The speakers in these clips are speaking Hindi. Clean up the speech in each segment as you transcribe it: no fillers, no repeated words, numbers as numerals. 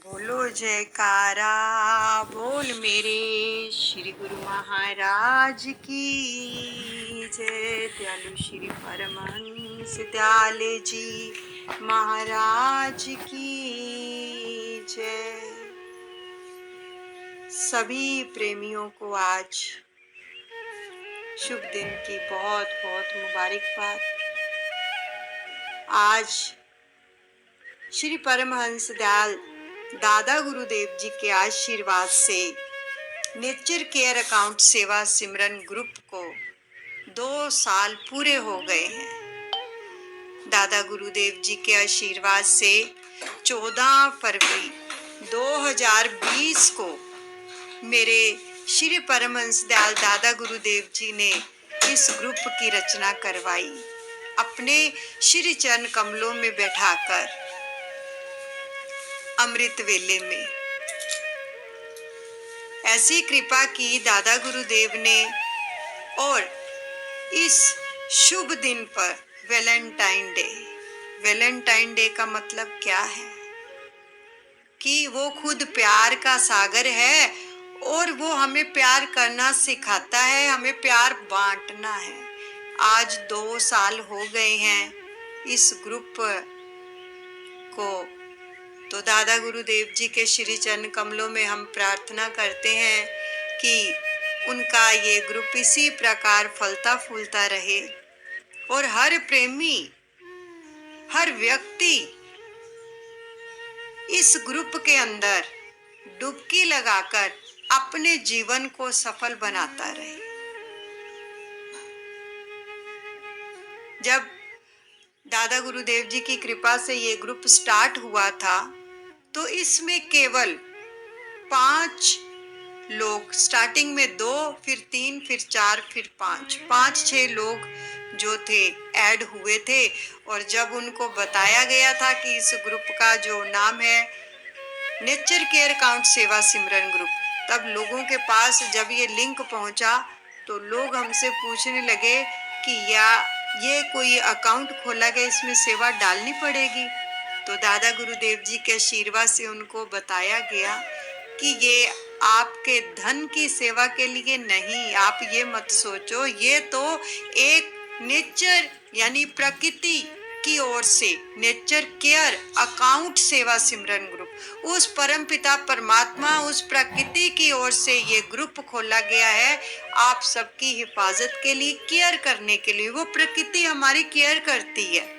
बोलो जयकारा बोल मेरे श्री गुरु महाराज की जय। दयालु श्री परमहंस दयाले जी महाराज की जय। सभी प्रेमियों को आज शुभ दिन की बहुत बहुत मुबारकबाद। आज श्री परमहंस दयाल दादा गुरुदेव जी के आशीर्वाद से नेचर केयर अकाउंट सेवा सिमरन ग्रुप को 2 साल पूरे हो गए हैं। दादा गुरुदेव जी के आशीर्वाद से 14 फरवरी 2020 को मेरे श्री परमहंस दयाल दादा गुरुदेव जी ने इस ग्रुप की रचना करवाई। अपने श्री चरण कमलों में बैठाकर अमृत वेले में ऐसी कृपा की दादा गुरुदेव ने। और इस शुभ दिन पर वैलेंटाइन डे का मतलब क्या है कि वो खुद प्यार का सागर है और वो हमें प्यार करना सिखाता है, हमें प्यार बांटना है। आज 2 साल हो गए हैं इस ग्रुप को, तो दादा गुरुदेव जी के श्री चरण कमलों में हम प्रार्थना करते हैं कि उनका ये ग्रुप इसी प्रकार फलता फूलता रहे और हर प्रेमी, हर व्यक्ति इस ग्रुप के अंदर डुबकी लगाकर अपने जीवन को सफल बनाता रहे। जब दादा गुरुदेव जी की कृपा से ये ग्रुप स्टार्ट हुआ था तो इसमें केवल 5 लोग, स्टार्टिंग में 2, फिर 3, फिर 4, फिर 5-6 लोग जो थे ऐड हुए थे। और जब उनको बताया गया था कि इस ग्रुप का जो नाम है नेचर केयर अकाउंट सेवा सिमरन ग्रुप, तब लोगों के पास जब ये लिंक पहुंचा तो लोग हमसे पूछने लगे कि ये कोई अकाउंट खोला गया, इसमें सेवा डालनी पड़ेगी। तो दादा गुरुदेव जी के आशीर्वाद से उनको बताया गया कि ये आपके धन की सेवा के लिए नहीं, आप ये मत सोचो, ये तो एक नेचर यानी प्रकृति की ओर से नेचर केयर अकाउंट सेवा सिमरन ग्रुप, उस परमपिता परमात्मा, उस प्रकृति की ओर से ये ग्रुप खोला गया है आप सबकी हिफाजत के लिए, केयर करने के लिए। वो प्रकृति हमारी केयर करती है।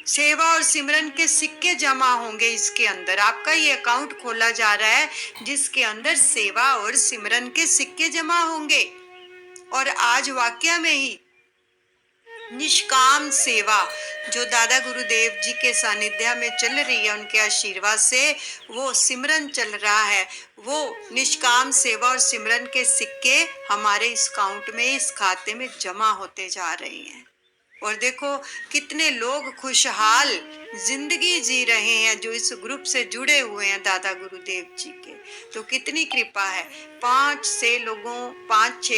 सेवा और सिमरन के सिक्के जमा होंगे इसके अंदर। आपका ये अकाउंट खोला जा रहा है जिसके अंदर सेवा और सिमरन के सिक्के जमा होंगे। और आज वाकया में ही निष्काम सेवा जो दादा गुरुदेव जी के सानिध्य में चल रही है, उनके आशीर्वाद से वो सिमरन चल रहा है। वो निष्काम सेवा और सिमरन के सिक्के हमारे इस अकाउंट में, इस खाते में जमा होते जा रहे हैं। और देखो कितने लोग खुशहाल जिंदगी जी रहे हैं जो इस ग्रुप से जुड़े हुए हैं दादा गुरुदेव जी के। तो कितनी कृपा है। 5-6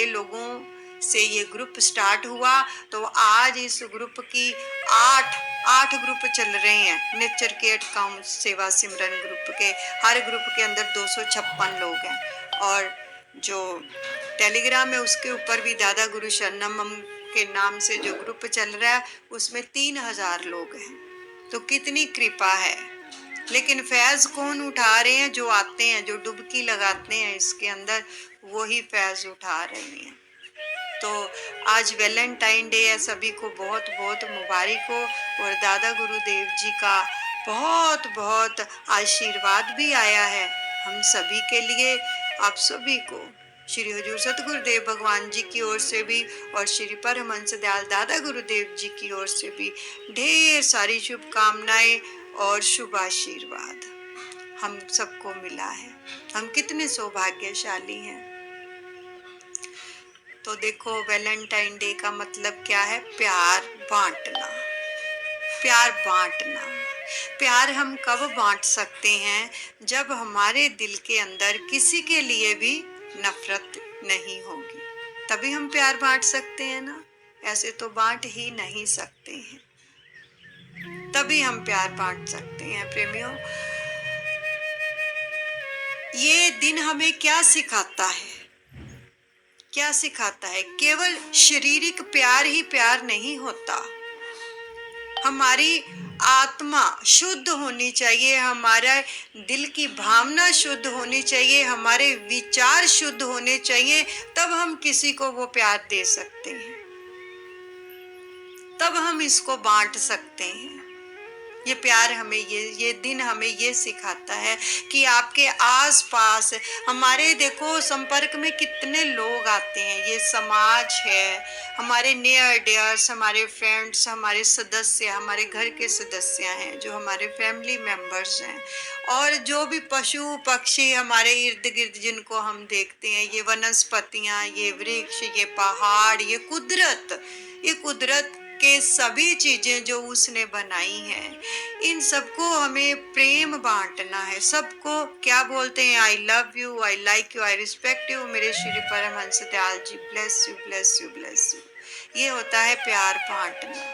लोगों से ये ग्रुप स्टार्ट हुआ तो आज इस ग्रुप की 8 ग्रुप चल रहे हैं नेचर केयर अकाउंट सेवा सिमरन ग्रुप के। हर ग्रुप के अंदर 256 लोग हैं। और जो टेलीग्राम है उसके ऊपर भी दादा गुरु शरणम के नाम से जो ग्रुप चल रहा है उसमें 3000 लोग हैं। तो कितनी कृपा है। लेकिन फैज कौन उठा रहे हैं? जो आते हैं, जो डुबकी लगाते हैं इसके अंदर, वही फैज उठा रहे हैं। तो आज वैलेंटाइन डे है, सभी को बहुत बहुत मुबारक हो। और दादा गुरुदेव जी का बहुत बहुत आशीर्वाद भी आया है हम सभी के लिए। आप सभी को श्री हजूर सतगुरुदेव भगवान जी की ओर से भी और श्री परमहंस दयाल दादा गुरुदेव जी की ओर से भी ढेर सारी शुभकामनाएं और शुभ आशीर्वाद हम सबको मिला है। हम कितने सौभाग्यशाली हैं। तो देखो वैलेंटाइन डे का मतलब क्या है? प्यार बांटना। प्यार बांटना। प्यार हम कब बांट सकते हैं? जब हमारे दिल के अंदर किसी के लिए भी नफरत नहीं होगी, तभी हम प्यार बांट सकते हैं ना। ऐसे तो बांट ही नहीं सकते हैं, तभी हम प्यार बांट सकते हैं प्रेमियों। ये दिन हमें क्या सिखाता है? क्या सिखाता है? केवल शारीरिक प्यार ही प्यार नहीं होता। हमारी आत्मा शुद्ध होनी चाहिए, हमारा दिल की भावना शुद्ध होनी चाहिए, हमारे विचार शुद्ध होने चाहिए, तब हम किसी को वो प्यार दे सकते हैं, तब हम इसको बांट सकते हैं। ये प्यार हमें ये दिन हमें ये सिखाता है कि आपके आसपास हमारे देखो संपर्क में कितने लोग आते हैं। ये समाज है, हमारे नियर डियर्स, हमारे फ्रेंड्स, हमारे सदस्य, हमारे घर के सदस्य हैं, जो हमारे फैमिली मेंबर्स हैं, और जो भी पशु पक्षी हमारे इर्द गिर्द जिनको हम देखते हैं, ये वनस्पतियाँ, ये वृक्ष, ये पहाड़, ये कुदरत के सभी चीजें जो उसने बनाई हैं, इन सबको हमें प्रेम बांटना है। सबको क्या बोलते हैं? I love you, I like you, I respect you. मेरे Shri Paramhans Dayal ji bless you, bless you, bless you. ये होता है प्यार बांटना,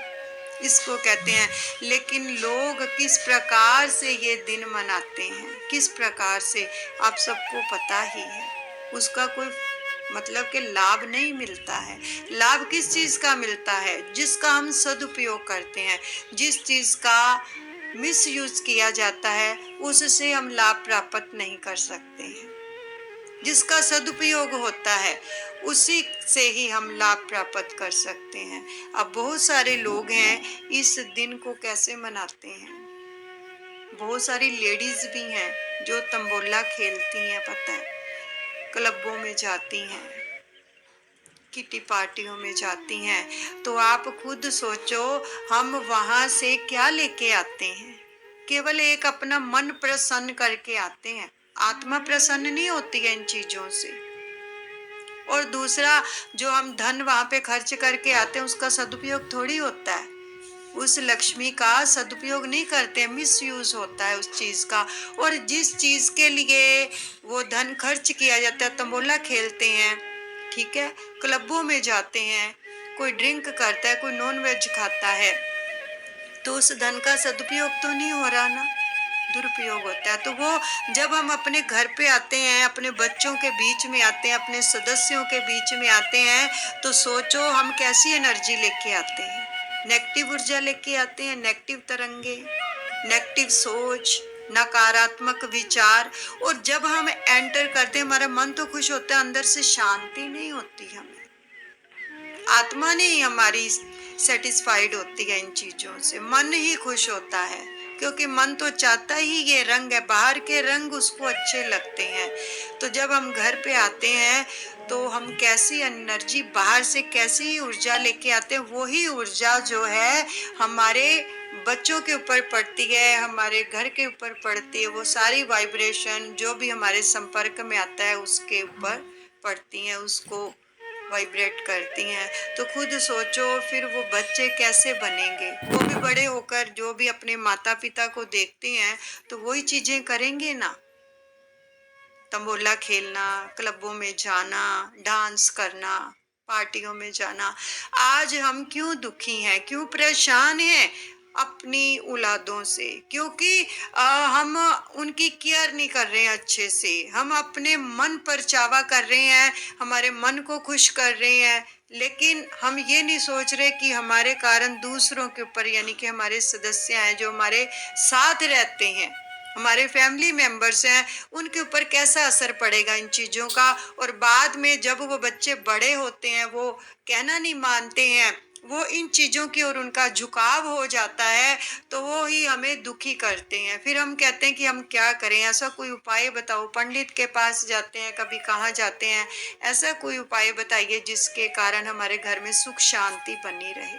इसको कहते हैं। लेकिन लोग किस प्रकार से ये दिन मनाते हैं, किस प्रकार से, आप सबको पता ही है। उसका कोई मतलब कि लाभ नहीं मिलता है। लाभ किस चीज का मिलता है? जिसका हम सदुपयोग करते हैं। जिस चीज का मिस यूज किया जाता है उससे हम लाभ प्राप्त नहीं कर सकते हैं। जिसका सदुपयोग होता है उसी से ही हम लाभ प्राप्त कर सकते हैं। अब बहुत सारे लोग हैं, इस दिन को कैसे मनाते हैं? बहुत सारी लेडीज भी हैं जो तंबोला खेलती हैं, पता है, क्लबों में जाती हैं, किटी पार्टियों में जाती हैं। तो आप खुद सोचो, हम वहां से क्या लेके आते हैं? केवल एक अपना मन प्रसन्न करके आते हैं। आत्मा प्रसन्न नहीं होती है इन चीजों से। और दूसरा, जो हम धन वहां पे खर्च करके आते हैं उसका सदुपयोग थोड़ी होता है। उस लक्ष्मी का सदुपयोग नहीं करते, मिस यूज होता है उस चीज का। और जिस चीज के लिए वो धन खर्च किया जाता है, तंबोला खेलते हैं, ठीक है, क्लबों में जाते हैं, कोई ड्रिंक करता है, कोई नॉन वेज खाता है, तो उस धन का सदुपयोग तो नहीं हो रहा ना, दुरुपयोग होता है। तो वो जब हम अपने घर पे आते हैं, अपने बच्चों के बीच में आते हैं, अपने सदस्यों के बीच में आते हैं, तो सोचो हम कैसी एनर्जी लेके आते हैं। नेगेटिव ऊर्जा लेके आते हैं, नेगेटिव तरंगे, नेगेटिव सोच, नकारात्मक विचार। और जब हम एंटर करते हैं, हमारा मन तो खुश होता है, अंदर से शांति नहीं होती। हमें आत्मा नहीं हमारी सेटिस्फाइड होती है इन चीजों से, मन ही खुश होता है, क्योंकि मन तो चाहता ही ये रंग है, बाहर के रंग उसको अच्छे लगते हैं। तो जब हम घर पे आते हैं तो हम कैसी एनर्जी बाहर से, कैसी ऊर्जा लेके आते हैं, वही ऊर्जा जो है हमारे बच्चों के ऊपर पड़ती है, हमारे घर के ऊपर पड़ती है। वो सारी वाइब्रेशन जो भी हमारे संपर्क में आता है उसके ऊपर पड़ती हैं, उसको वाइब्रेट करती हैं। तो खुद सोचो फिर वो बच्चे कैसे बनेंगे? वो भी बड़े होकर जो भी अपने माता पिता को देखते हैं तो वही चीजें करेंगे ना। तंबोला खेलना, क्लबों में जाना, डांस करना, पार्टियों में जाना। आज हम क्यों दुखी हैं, क्यों परेशान हैं? अपनी औलादों से, क्योंकि हम उनकी केयर नहीं कर रहे हैं अच्छे से। हम अपने मन पर चावा कर रहे हैं, हमारे मन को खुश कर रहे हैं, लेकिन हम ये नहीं सोच रहे कि हमारे कारण दूसरों के ऊपर, यानी कि हमारे सदस्य हैं जो हमारे साथ रहते हैं, हमारे फैमिली मेंबर्स हैं, उनके ऊपर कैसा असर पड़ेगा इन चीजों का। और बाद में जब वो बच्चे बड़े होते हैं, वो कहना नहीं मानते हैं, वो इन चीजों की ओर उनका झुकाव हो जाता है, तो वो ही हमें दुखी करते हैं। फिर हम कहते हैं कि हम क्या करें, ऐसा कोई उपाय बताओ। पंडित के पास जाते हैं, कभी कहाँ जाते हैं, ऐसा कोई उपाय बताइए जिसके कारण हमारे घर में सुख शांति बनी रहे।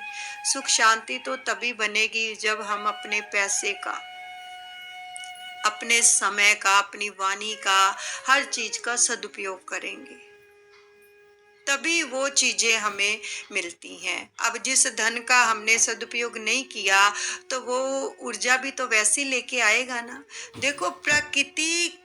सुख शांति तो तभी बनेगी जब हम अपने पैसे का, अपने समय का, अपनी वाणी का, हर चीज का सदुपयोग करेंगे, तभी वो चीजें हमें मिलती हैं। अब जिस धन का हमने सदुपयोग नहीं किया तो वो ऊर्जा भी तो वैसी लेके आएगा ना। देखो प्रकृति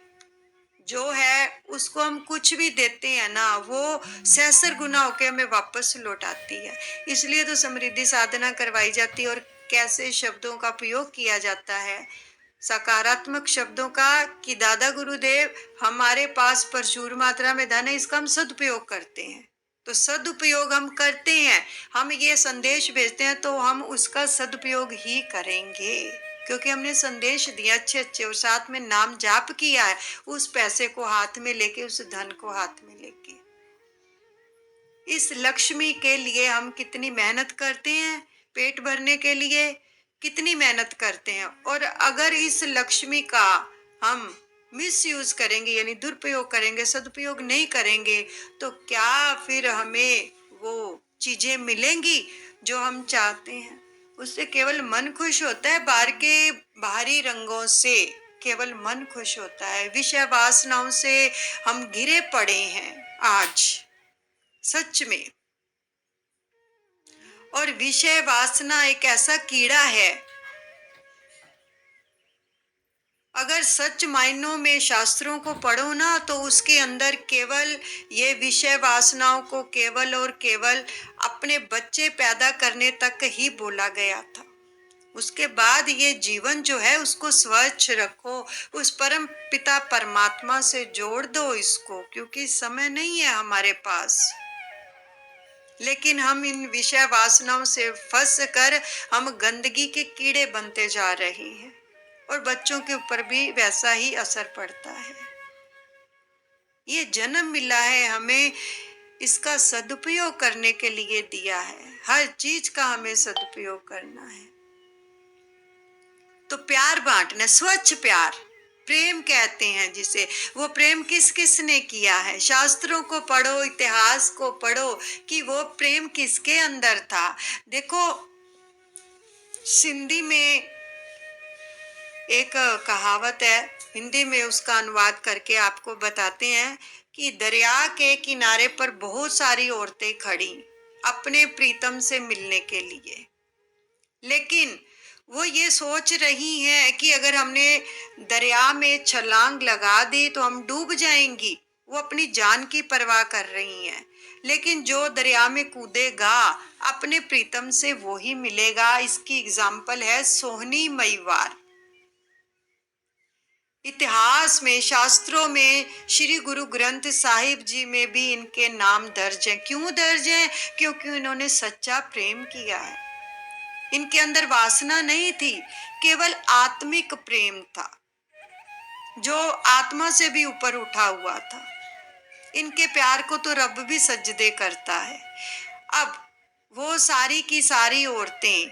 जो है उसको हम कुछ भी देते हैं ना, वो सहस्र गुना होके हमें वापस लौटाती है। इसलिए तो समृद्धि साधना करवाई जाती है और कैसे शब्दों का प्रयोग किया जाता है। सकारात्मक शब्दों का कि दादा गुरुदेव हमारे पास प्रचुर मात्रा में धन है, इसका हम सदुपयोग करते हैं। तो सदुपयोग हम करते हैं, हम ये संदेश भेजते हैं तो हम उसका सदुपयोग ही करेंगे, क्योंकि हमने संदेश दिया अच्छे अच्छे और साथ में नाम जाप किया है, उस पैसे को हाथ में लेके, उस धन को हाथ में लेके। इस लक्ष्मी के लिए हम कितनी मेहनत करते हैं, पेट भरने के लिए कितनी मेहनत करते हैं। और अगर इस लक्ष्मी का हम मिस यूज करेंगे, यानी दुरुपयोग करेंगे, सदुपयोग नहीं करेंगे, तो क्या फिर हमें वो चीजें मिलेंगी जो हम चाहते हैं? उससे केवल मन खुश होता है, बाहर के बाहरी रंगों से केवल मन खुश होता है। विषय वासनाओं से हम घिरे पड़े हैं आज, सच में। और विषय वासना एक ऐसा कीड़ा है, अगर सच मायनों में शास्त्रों को पढ़ो ना, तो उसके अंदर केवल ये विषय वासनाओं को केवल और केवल अपने बच्चे पैदा करने तक ही बोला गया था। उसके बाद ये जीवन जो है उसको स्वच्छ रखो, उस परम पिता परमात्मा से जोड़ दो इसको, क्योंकि समय नहीं है हमारे पास। लेकिन हम इन विषय वासनाओं से फंस कर हम गंदगी के कीड़े बनते जा रहे हैं, और बच्चों के ऊपर भी वैसा ही असर पड़ता है। ये जन्म मिला है हमें, इसका सदुपयोग करने के लिए दिया है, हर चीज का हमें सदुपयोग करना है। तो प्यार बांटना, स्वच्छ प्यार, प्रेम कहते हैं जिसे, वो प्रेम किस किस ने किया है? शास्त्रों को पढ़ो, इतिहास को पढ़ो कि वो प्रेम किसके अंदर था। देखो, सिंधी में एक कहावत है, हिंदी में उसका अनुवाद करके आपको बताते हैं कि दरिया के किनारे पर बहुत सारी औरतें खड़ी अपने प्रीतम से मिलने के लिए, लेकिन वो ये सोच रही हैं कि अगर हमने दरिया में छलांग लगा दी तो हम डूब जाएंगी। वो अपनी जान की परवाह कर रही हैं, लेकिन जो दरिया में कूदेगा अपने प्रीतम से वो ही मिलेगा। इसकी एग्जाम्पल है सोहनी मईवार। इतिहास में, शास्त्रों में, श्री गुरु ग्रंथ साहिब जी में भी इनके नाम दर्ज हैं। क्यों दर्ज हैं? क्योंकि इन्होंने सच्चा प्रेम किया है। इनके अंदर वासना नहीं थी, केवल आत्मिक प्रेम था, जो आत्मा से भी ऊपर उठा हुआ था। इनके प्यार को तो रब भी सजदे करता है। अब वो सारी की सारी औरतें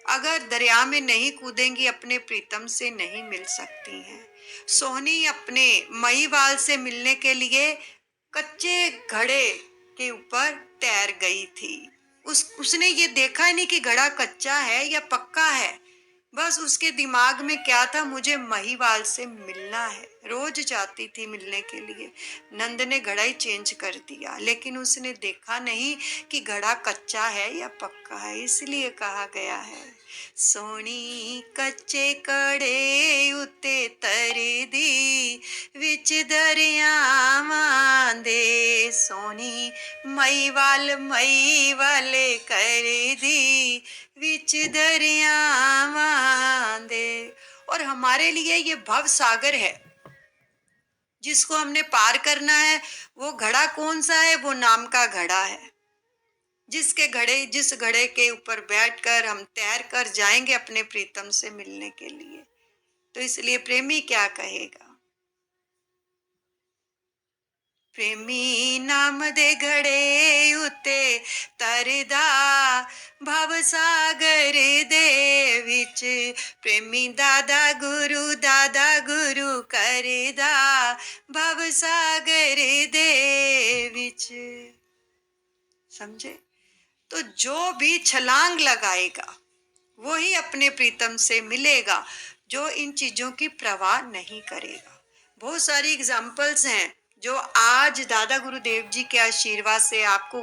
अगर दरिया में नहीं कूदेंगी, अपने प्रीतम से नहीं मिल सकती हैं। सोहनी अपने महीवाल से मिलने के लिए कच्चे घड़े के ऊपर तैर गई थी। उसने ये देखा नहीं कि घड़ा कच्चा है या पक्का है, बस उसके दिमाग में क्या था, मुझे महीवाल से मिलना है। रोज जाती थी मिलने के लिए। नंद ने घड़ा ही चेंज कर दिया, लेकिन उसने देखा नहीं कि घड़ा कच्चा है या पक्का है। इसलिए कहा गया है, सोनी कच्चे कड़े उते तर दी विच दरियावां दे, सोनी मई वाले कर दी विच दरियावां दे। और हमारे लिए ये भव सागर है जिसको हमने पार करना है। वो घड़ा कौन सा है? वो नाम का घड़ा है, जिस घड़े के ऊपर बैठकर हम तैर कर जाएंगे अपने प्रीतम से मिलने के लिए। तो इसलिए प्रेमी क्या कहेगा? प्रेमी नाम दे घड़े उते तरदा भव सागर दे विच, प्रेमी दादा गुरु करदा भव सागर दे विच। समझे? तो जो भी छलांग लगाएगा वो ही अपने प्रीतम से मिलेगा, जो इन चीजों की परवाह नहीं करेगा। बहुत सारी एग्जाम्पल्स हैं जो आज दादा गुरुदेव जी के आशीर्वाद से आपको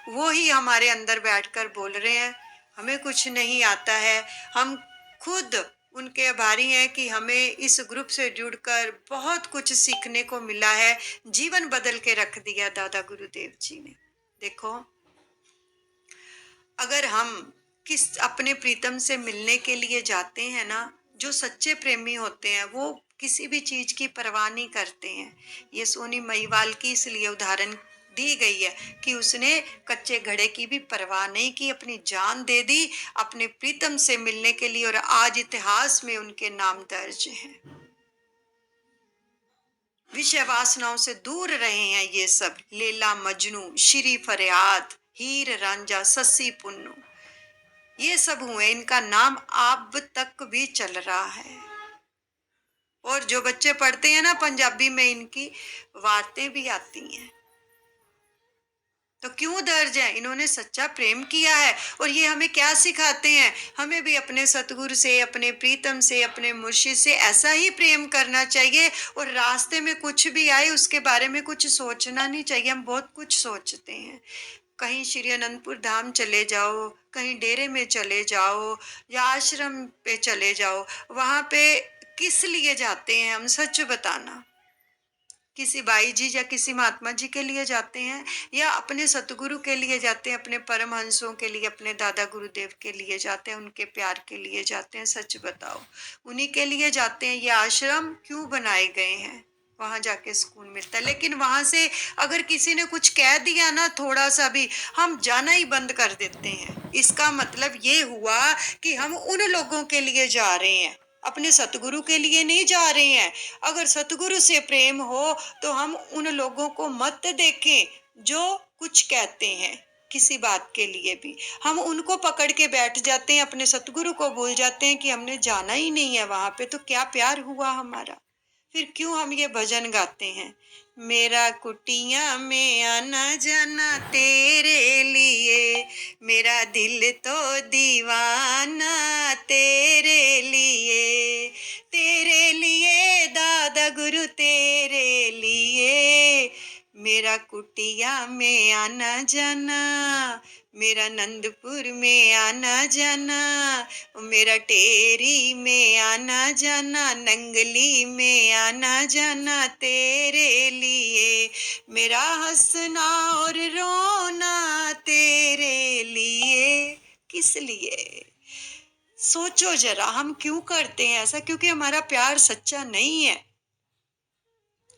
वो ही हमारे अंदर बैठकर बोल रहे हैं। हमें कुछ नहीं आता है, हम खुद उनके आभारी हैं कि हमें इस ग्रुप से जुड़कर बहुत कुछ सीखने को मिला है। जीवन बदल के रख दिया दादा गुरुदेव जी ने। देखो, अगर हम अपने प्रीतम से मिलने के लिए जाते हैं ना, जो सच्चे प्रेमी होते हैं वो किसी भी चीज की परवाह नहीं करते हैं। ये सोनी महिवाल की इसलिए उदाहरण दी गई है कि उसने कच्चे घड़े की भी परवाह नहीं की, अपनी जान दे दी अपने प्रीतम से मिलने के लिए, और आज इतिहास में उनके नाम दर्ज हैं। विषय वासनाओं से दूर रहे हैं ये सब। लैला मजनू, श्री फरियाद, हीर रांझा, सस्सी पुन्नू, ये सब हुए, इनका नाम अब तक भी चल रहा है। और जो बच्चे पढ़ते हैं ना पंजाबी में, इनकी वार्तें भी आती हैं। तो क्यों दर्ज है? इन्होंने सच्चा प्रेम किया है। और ये हमें क्या सिखाते हैं? हमें भी अपने सतगुरु से, अपने प्रीतम से, अपने मुर्शिद से ऐसा ही प्रेम करना चाहिए। और रास्ते में कुछ भी आए उसके बारे में कुछ सोचना नहीं चाहिए। हम बहुत कुछ सोचते हैं, कहीं श्री अनंतपुर धाम चले जाओ, कहीं डेरे में चले जाओ या आश्रम पे चले जाओ, वहां पे किस लिए जाते हैं हम? सच बताना। किसी बाई जी या किसी महात्मा जी के लिए जाते हैं या अपने सतगुरु के लिए जाते हैं, अपने परमहंसों के लिए, अपने दादा गुरुदेव के लिए जाते हैं, उनके प्यार के लिए जाते हैं? सच बताओ, उन्हीं के लिए जाते हैं। ये आश्रम क्यों बनाए गए हैं? वहां जाके सुकून मिलता है। लेकिन वहां से अगर किसी ने कुछ कह दिया ना, थोड़ा सा भी, हम जाना ही बंद कर देते हैं। इसका मतलब ये हुआ कि हम उन लोगों के लिए जा रहे हैं, अपने सतगुरु के लिए नहीं जा रहे हैं। अगर सतगुरु से प्रेम हो तो हम उन लोगों को मत देखें जो कुछ कहते हैं किसी बात के लिए भी। हम उनको पकड़ के बैठ जाते हैं, अपने सतगुरु को भूल जाते हैं कि हमने जाना ही नहीं है वहां पे। तो क्या प्यार हुआ हमारा? फिर क्यों हम ये भजन गाते हैं? मेरा कुटिया में आना जाना तेरे लिए, मेरा दिल तो दीवाना तेरे लिए, तेरे लिए दादा गुरु तेरे लिए, मेरा कुटिया में आना जाना, मेरा नंदपुर में आना जाना, मेरा टेरी में आना जाना, नंगली में आना जाना तेरे लिए, मेरा हंसना और रोना तेरे लिए। किस लिए? सोचो जरा, हम क्यों करते हैं ऐसा? क्योंकि हमारा प्यार सच्चा नहीं है।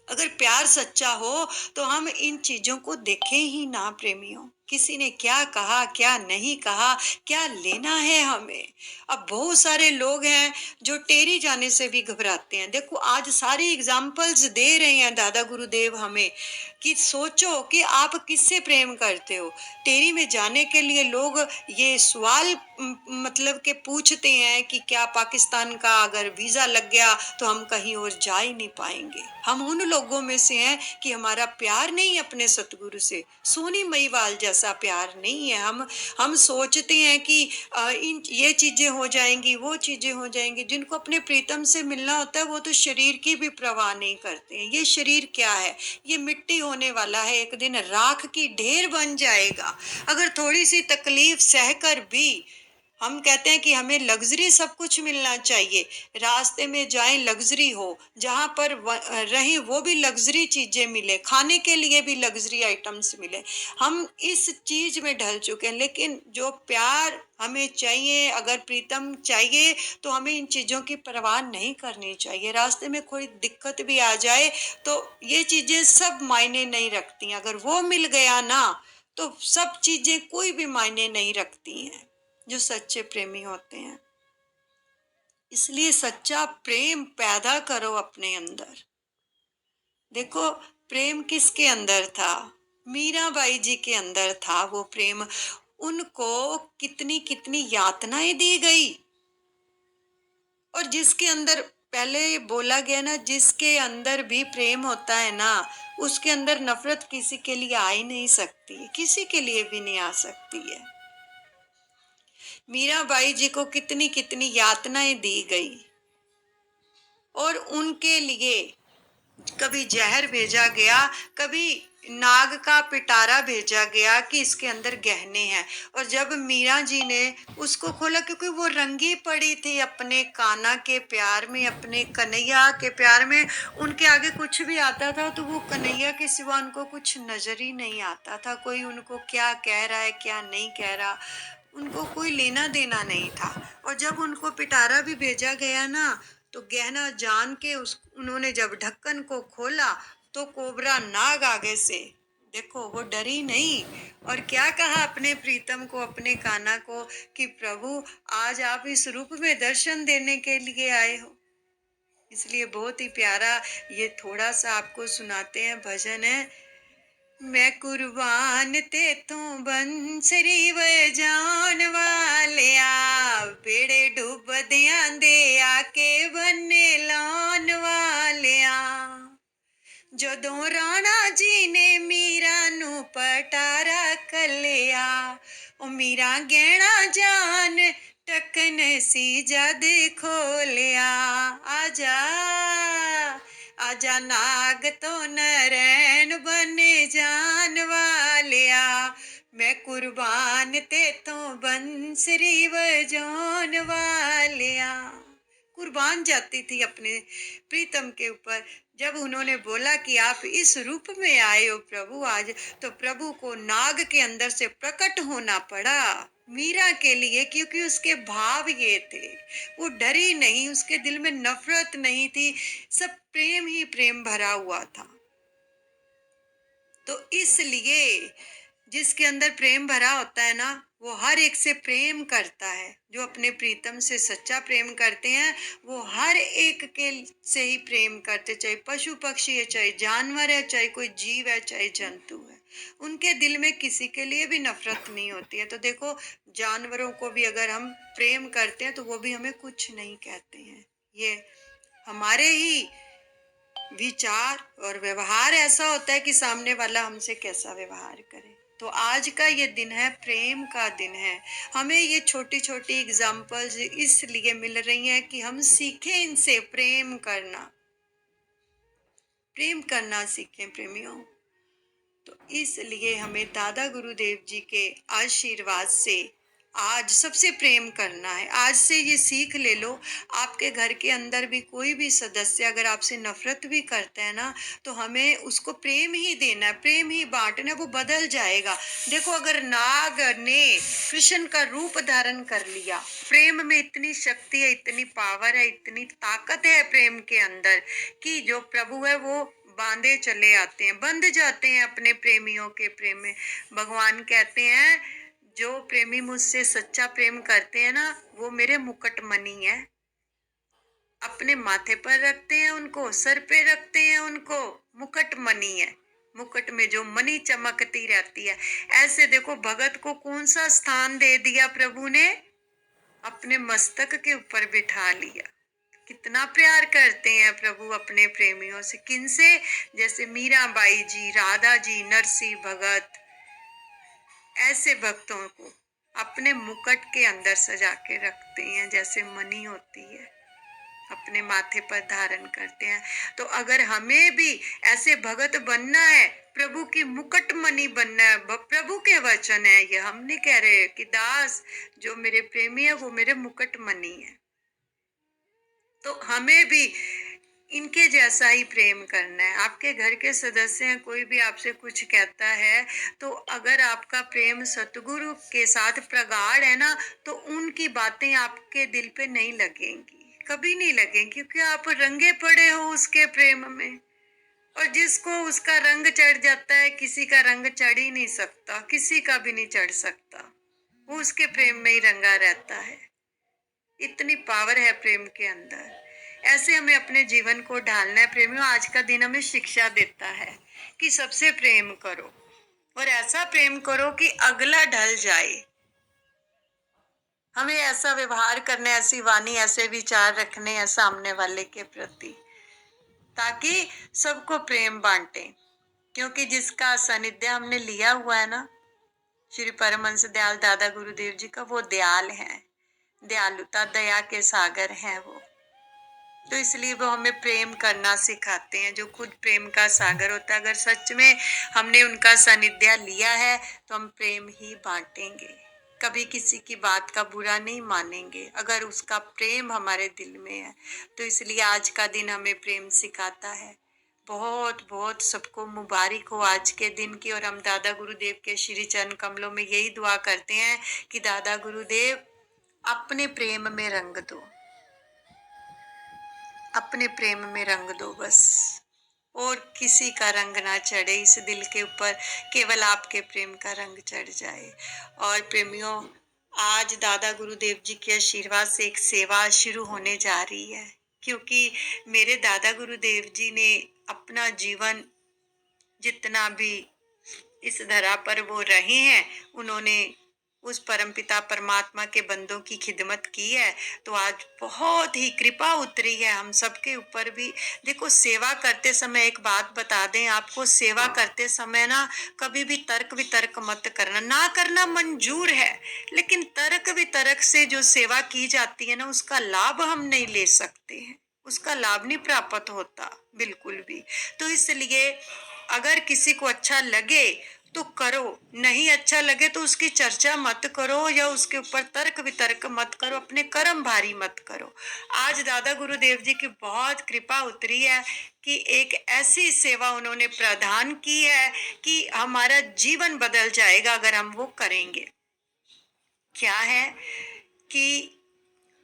अगर प्यार सच्चा हो तो हम इन चीजों को देखें ही ना प्रेमियों। किसी ने क्या कहा, क्या नहीं कहा, क्या लेना है हमें? अब बहुत सारे लोग हैं जो टेरी जाने से भी घबराते हैं। देखो, आज सारी एग्जाम्पल्स दे रहे हैं दादा गुरुदेव हमें कि सोचो कि आप किससे प्रेम करते हो। टेरी में जाने के लिए लोग ये सवाल मतलब के पूछते हैं कि क्या पाकिस्तान का अगर वीजा लग गया तो हम कहीं और जा ही नहीं पाएंगे। हम उन लोगों में से हैं कि हमारा प्यार नहीं अपने सतगुरु से, सोनी महिवाल जैसा प्यार नहीं है। हम सोचते हैं कि इन ये चीजें हो जाएंगी, वो चीजें हो जाएंगी। जिनको अपने प्रीतम से मिलना होता है वो तो शरीर की भी परवाह नहीं करते हैं। ये शरीर क्या है? ये मिट्टी होने वाला है, एक दिन राख की ढेर बन जाएगा। अगर थोड़ी सी तकलीफ सहकर भी हम कहते हैं कि हमें लग्जरी सब कुछ मिलना चाहिए, रास्ते में जाएं लग्जरी हो, जहां पर रहें वो भी लग्जरी चीजें मिले, खाने के लिए भी लग्जरी आइटम्स मिले, हम इस चीज में ढल चुके हैं। लेकिन जो प्यार हमें चाहिए, अगर प्रीतम चाहिए, तो हमें इन चीजों की परवाह नहीं करनी चाहिए। रास्ते में कोई दिक्कत भी आ जाए तो ये चीजें सब मायने नहीं रखती। अगर वो मिल गया ना तो सब चीजें कोई भी मायने नहीं रखती हैं, जो सच्चे प्रेमी होते हैं। इसलिए सच्चा प्रेम पैदा करो अपने अंदर। देखो, प्रेम किसके अंदर था? मीराबाई जी के अंदर था वो प्रेम। उनको कितनी कितनी यातनाएं दी गई। और जिसके अंदर, पहले बोला गया ना, जिसके अंदर भी प्रेम होता है ना, उसके अंदर नफरत किसी के लिए आ ही नहीं सकती, किसी के लिए भी नहीं आ सकती है। मीराबाई जी को कितनी कितनी यातनाएं दी गई और उनके लिए कभी जहर भेजा गया, कभी नाग का पिटारा भेजा गया कि इसके अंदर गहने हैं। और जब मीरा जी ने उसको खोला, क्योंकि वो रंगी पड़ी थी अपने कान्हा के प्यार में, अपने कन्हैया के प्यार में, उनके आगे कुछ भी आता था तो वो कन्हैया के सिवा उनको कुछ नजर ही नहीं आता था। कोई उनको क्या कह रहा है, क्या नहीं कह रहा, उनको कोई लेना देना नहीं था। और जब उनको पिटारा भी भेजा गया ना, तो गहना जान के उस उन्होंने जब ढक्कन को खोला तो कोबरा नाग आगे से, देखो वो डरी नहीं। और क्या कहा अपने प्रीतम को, अपने कान्हा को, कि प्रभु आज आप इस रूप में दर्शन देने के लिए आए हो। इसलिए बहुत ही प्यारा ये थोड़ा सा आपको सुनाते हैं, भजन है। मैं कुर्बान ते तू बंसरी वजान वालिया, बेड़े डुबदियां दे आके बन्ने लान वालिया। ਜਦੋਂ ਰਾਣਾ ਜੀ ਨੇ ਮੀਰਾ ਨੂੰ ਪਟਾਰਾ ਕੱਲਿਆ, ਉਹ ਮੀਰਾ ਗਹਿਣਾ ਜਾਨ ਟਕਨ ਸੀ ਜਦ ਖੋਲਿਆ। ਆਜਾ ਆਜਾ ਨਾਗ ਤੋਂ ਨਰੈਣ ਬਨੇ ਜਾਨ ਵਾਲਿਆ, मैं कुर्बान ते तो बंसरी बजान वालिया। कुर्बान जाती थी अपने प्रीतम के ऊपर। जब उन्होंने बोला कि आप इस रूप में आए हो प्रभु आज, तो प्रभु को नाग के अंदर से प्रकट होना पड़ा मीरा के लिए, क्योंकि उसके भाव ये थे। वो डरी नहीं, उसके दिल में नफरत नहीं थी, सब प्रेम ही प्रेम भरा हुआ था। तो इसलिए जिसके अंदर प्रेम भरा होता है ना, वो हर एक से प्रेम करता है। जो अपने प्रीतम से सच्चा प्रेम करते हैं, वो हर एक के से ही प्रेम करते, चाहे पशु पक्षी है, चाहे जानवर है, चाहे कोई जीव है, चाहे जंतु है। उनके दिल में किसी के लिए भी नफरत नहीं होती है। तो देखो, जानवरों को भी अगर हम प्रेम करते हैं तो वो भी हमें कुछ नहीं कहते हैं। ये हमारे ही विचार और व्यवहार ऐसा होता है कि सामने वाला हमसे कैसा व्यवहार करे। तो आज का ये दिन है, प्रेम का दिन है। हमें ये छोटी छोटी एग्जाम्पल्स इसलिए मिल रही हैं कि हम सीखें इनसे प्रेम करना सीखें प्रेमियों। तो इसलिए हमें दादा गुरुदेव जी के आशीर्वाद से आज सबसे प्रेम करना है। आज से ये सीख ले लो। आपके घर के अंदर भी कोई भी सदस्य अगर आपसे नफरत भी करता है ना, तो हमें उसको प्रेम ही देना है, प्रेम ही बांटना है, वो बदल जाएगा। देखो, अगर नाग ने कृष्ण का रूप धारण कर लिया, प्रेम में इतनी शक्ति है, इतनी पावर है, इतनी ताकत है प्रेम के अंदर, कि जो प्रभु है वो बांधे चले आते हैं, बंध जाते हैं अपने प्रेमियों के प्रेम में। भगवान कहते हैं, जो प्रेमी मुझसे सच्चा प्रेम करते हैं ना, वो मेरे मुकुटमणि है। अपने माथे पर रखते हैं उनको, सर पे रखते हैं उनको, मुकुटमणि है। मुकुट में जो मणि चमकती रहती है। ऐसे देखो, भगत को कौन सा स्थान दे दिया प्रभु ने, अपने मस्तक के ऊपर बिठा लिया। कितना प्यार करते हैं प्रभु अपने प्रेमियों से। किनसे? जैसे मीराबाई जी, राधा जी, नरसिंह भगत, ऐसे भक्तों को अपने मुकुट के अंदर सजा के रखते हैं, जैसे मणि होती है, अपने माथे पर धारण करते हैं। तो अगर हमें भी ऐसे भगत बनना है, प्रभु की मुकुटमणि बनना है, प्रभु के वचन है ये, हम नहीं कह रहे कि दास जो मेरे प्रेमी है वो मेरे मुकुटमणि है। तो हमें भी इनके जैसा ही प्रेम करना है। आपके घर के सदस्य हैं, कोई भी आपसे कुछ कहता है, तो अगर आपका प्रेम सतगुरु के साथ प्रगाढ़ है ना, तो उनकी बातें आपके दिल पे नहीं लगेंगी, कभी नहीं लगेंगी, क्योंकि आप रंगे पड़े हो उसके प्रेम में। और जिसको उसका रंग चढ़ जाता है, किसी का रंग चढ़ ही नहीं सकता, किसी का भी नहीं चढ़ सकता, वो उसके प्रेम में ही रंगा रहता है। इतनी पावर है प्रेम के अंदर। ऐसे हमें अपने जीवन को ढालना है प्रेमियों। आज का दिन हमें शिक्षा देता है कि सबसे प्रेम करो, और ऐसा प्रेम करो कि अगला ढल जाए। हमें ऐसा व्यवहार करना है, ऐसी वाणी, ऐसे विचार रखने हैं सामने वाले के प्रति, ताकि सबको प्रेम बांटे। क्योंकि जिसका सानिध्य हमने लिया हुआ है ना, श्री परमहंस दयाल दादा गुरुदेव जी का, वो दयाल है, दयालुता, दया के सागर हैं वो। तो इसलिए वो हमें प्रेम करना सिखाते हैं, जो खुद प्रेम का सागर होता है। अगर सच में हमने उनका सानिध्य लिया है तो हम प्रेम ही बांटेंगे, कभी किसी की बात का बुरा नहीं मानेंगे, अगर उसका प्रेम हमारे दिल में है। तो इसलिए आज का दिन हमें प्रेम सिखाता है। बहुत बहुत सबको मुबारक हो आज के दिन की। और हम दादा गुरुदेव के श्री चरण कमलों में यही दुआ करते हैं कि दादा गुरुदेव अपने प्रेम में रंग दो, अपने प्रेम में रंग दो बस, और किसी का रंग ना चढ़े इस दिल के ऊपर, केवल आपके प्रेम का रंग चढ़ जाए। और प्रेमियों, आज दादा गुरुदेव जी के आशीर्वाद से एक सेवा शुरू होने जा रही है, क्योंकि मेरे दादा गुरुदेव जी ने अपना जीवन जितना भी इस धरा पर वो रहे हैं, उन्होंने उस परमपिता परमात्मा के बंदों की खिदमत की है। तो आज बहुत ही कृपा उतरी है हम सबके ऊपर भी। देखो, सेवा करते समय एक बात बता दें आपको, सेवा करते समय ना कभी भी तर्क वितर्क मत करना। ना करना मंजूर है, लेकिन तर्क वितर्क से जो सेवा की जाती है ना, उसका लाभ हम नहीं ले सकते हैं, उसका लाभ नहीं प्राप्त होता बिल्कुल भी। तो इसलिए अगर किसी को अच्छा लगे तो करो, नहीं अच्छा लगे तो उसकी चर्चा मत करो या उसके ऊपर तर्क वितर्क मत करो, अपने कर्म भारी मत करो। आज दादा गुरुदेव जी की बहुत कृपा उतरी है कि एक ऐसी सेवा उन्होंने प्रदान की है कि हमारा जीवन बदल जाएगा अगर हम वो करेंगे। क्या है कि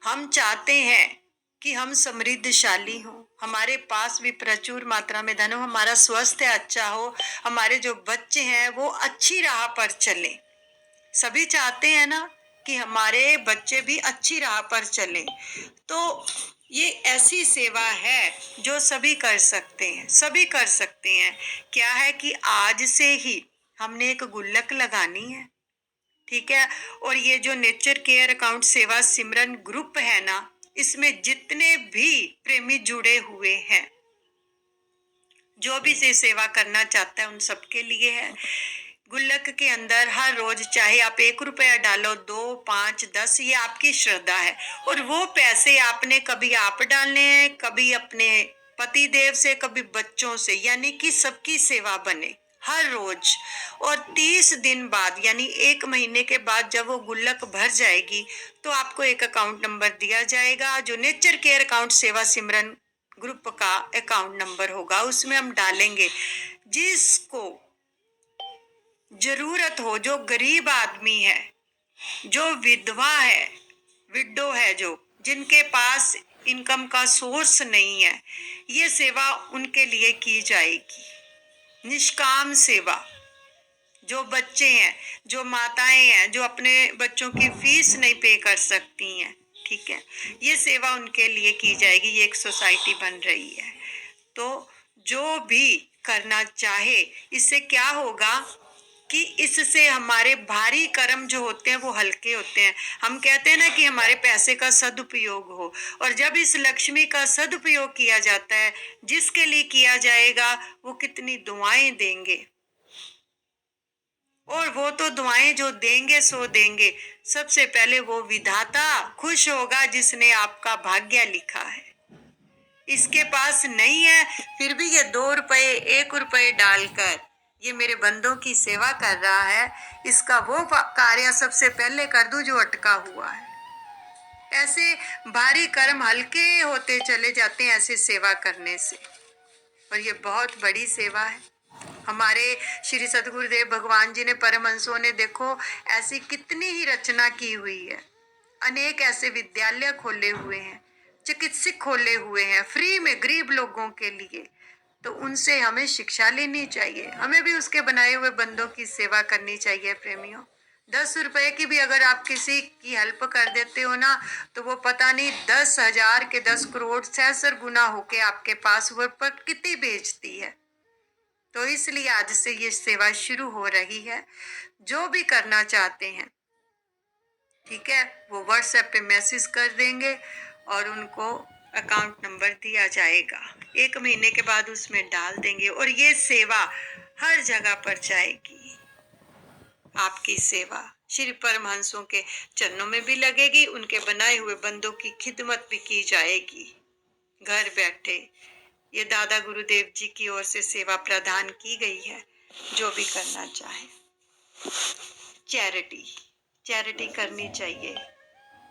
हम चाहते हैं कि हम समृद्धशाली हो, हमारे पास भी प्रचुर मात्रा में धन हो, हमारा स्वास्थ्य अच्छा हो, हमारे जो बच्चे हैं वो अच्छी राह पर चले। सभी चाहते हैं ना कि हमारे बच्चे भी अच्छी राह पर चले। तो ये ऐसी सेवा है जो सभी कर सकते हैं, सभी कर सकते हैं। क्या है कि आज से ही हमने एक गुल्लक लगानी है, ठीक है। और ये जो नेचर केयर अकाउंट सेवा सिमरन ग्रुप है ना, इसमें जितने भी प्रेमी जुड़े हुए हैं, जो भी से सेवा करना चाहता है, उन सबके लिए है। गुल्लक के अंदर हर रोज चाहे आप 1 रुपया डालो, 2, 5, 10, ये आपकी श्रद्धा है। और वो पैसे आपने कभी आप डालने हैं, कभी अपने पति देव से, कभी बच्चों से, यानी कि सबकी सेवा बने हर रोज। और 30 दिन बाद यानी 1 महीने के बाद जब वो गुल्लक भर जाएगी तो आपको एक अकाउंट नंबर दिया जाएगा, जो नेचर केयर अकाउंट सेवा सिमरन ग्रुप का अकाउंट नंबर होगा। उसमें हम डालेंगे, जिसको जरूरत हो, जो गरीब आदमी है, जो विधवा है, विडो है, जो जिनके पास इनकम का सोर्स नहीं है, ये सेवा उनके लिए की जाएगी। निष्काम सेवा। जो बच्चे हैं, जो माताएं हैं, जो अपने बच्चों की फीस नहीं पे कर सकती हैं, ठीक है, ये सेवा उनके लिए की जाएगी। ये एक सोसाइटी बन रही है। तो जो भी करना चाहे, इससे क्या होगा कि इससे हमारे भारी कर्म जो होते हैं वो हल्के होते हैं। हम कहते हैं ना कि हमारे पैसे का सदुपयोग हो, और जब इस लक्ष्मी का सदुपयोग किया जाता है, जिसके लिए किया जाएगा वो कितनी दुआएं देंगे, और वो तो दुआएं जो देंगे सो देंगे। सबसे पहले वो विधाता खुश होगा जिसने आपका भाग्य लिखा है। इसके पास नहीं है, फिर भी ये 2 रुपए 1 रुपए डालकर ये मेरे बंदों की सेवा कर रहा है, इसका वो कार्य सबसे पहले कर दूं जो अटका हुआ है। ऐसे भारी कर्म हल्के होते चले जाते हैं ऐसे सेवा करने से, और ये बहुत बड़ी सेवा है। हमारे श्री सदगुरुदेव भगवान जी ने, परमहंसों ने, देखो ऐसी कितनी ही रचना की हुई है। अनेक ऐसे विद्यालय खोले हुए हैं, चिकित्सक खोले हुए हैं फ्री में गरीब लोगों के लिए। तो उनसे हमें शिक्षा लेनी चाहिए, हमें भी उसके बनाए हुए बंदों की सेवा करनी चाहिए। प्रेमियों, 10 रुपए की भी अगर आप किसी की हेल्प कर देते हो ना, तो वो पता नहीं 10,000 के 10 करोड़ सहस्र गुना होके आपके पास वो प्रकृति भेजती है। तो इसलिए आज से ये सेवा शुरू हो रही है। जो भी करना चाहते हैं, ठीक है, वो व्हाट्सएप पे मैसेज कर देंगे और उनको अकाउंट नंबर दिया जाएगा। 1 महीने के बाद उसमें डाल देंगे, और ये सेवा हर जगह पर जाएगी। आपकी सेवा श्री परमहंसों के चरणों में भी लगेगी, उनके बनाए हुए बंदों की खिदमत भी की जाएगी घर बैठे। ये दादा गुरुदेव जी की ओर से सेवा प्रदान की गई है। जो भी करना चाहे, चैरिटी करनी चाहिए।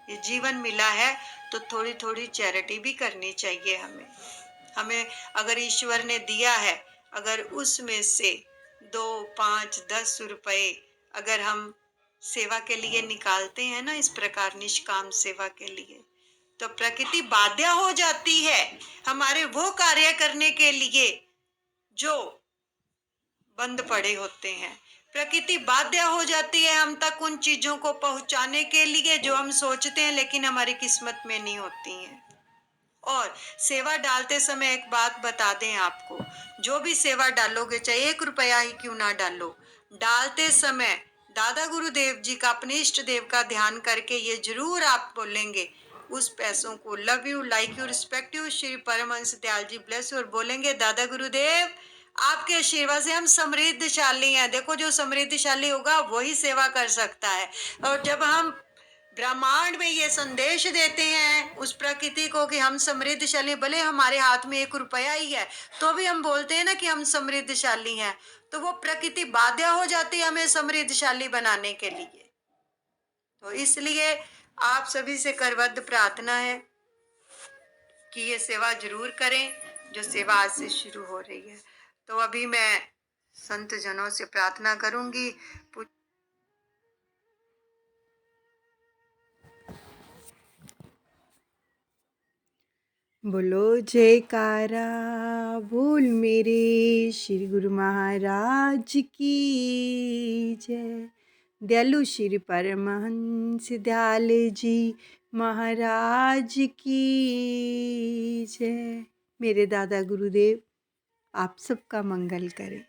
ये जीवन मिला है तो थोड़ी थोड़ी चैरिटी भी करनी चाहिए हमें। हमें अगर ईश्वर ने दिया है, अगर उसमें से 2, 5, 10 रुपए अगर हम सेवा के लिए निकालते हैं ना, इस प्रकार निष्काम सेवा के लिए, तो प्रकृति बाध्य हो जाती है हमारे वो कार्य करने के लिए जो बंद पड़े होते हैं। प्रकृति बाध्य हो जाती है हम तक उन चीजों को पहुंचाने के लिए जो हम सोचते हैं लेकिन हमारी किस्मत में नहीं होती हैं। और सेवा डालते समय एक बात बता दें आपको, जो भी सेवा डालोगे चाहे 1 रुपया ही क्यों ना डालो, डालते समय दादा गुरुदेव जी का, अपने इष्ट देव का ध्यान करके ये जरूर आप बोलेंगे उस पैसों को, love you, like you, respect you, Shri Paramhans Dayal ji bless you, और बोलेंगे दादा गुरुदेव आपके आशीर्वाद से हम समृद्धशाली हैं। देखो, जो समृद्धशाली होगा वही सेवा कर सकता है। और जब हम ब्रह्मांड में ये संदेश देते हैं उस प्रकृति को कि हम समृद्धशाली, भले हमारे हाथ में 1 रुपया ही है तो भी हम बोलते हैं ना कि हम समृद्धशाली हैं, तो वो प्रकृति बाध्य हो जाती है हमें समृद्धशाली बनाने के लिए। तो इसलिए आप सभी से करबद्ध प्रार्थना है कि ये सेवा जरूर करें जो सेवा आज से शुरू हो रही है। तो अभी मैं संत जनों से प्रार्थना करूंगी। बोलो जयकारा बोल मेरे श्री गुरु महाराज की जय। दयालु श्री परमहंस दयाल जी महाराज की जय। मेरे दादा गुरुदेव आप सबका मंगल करें।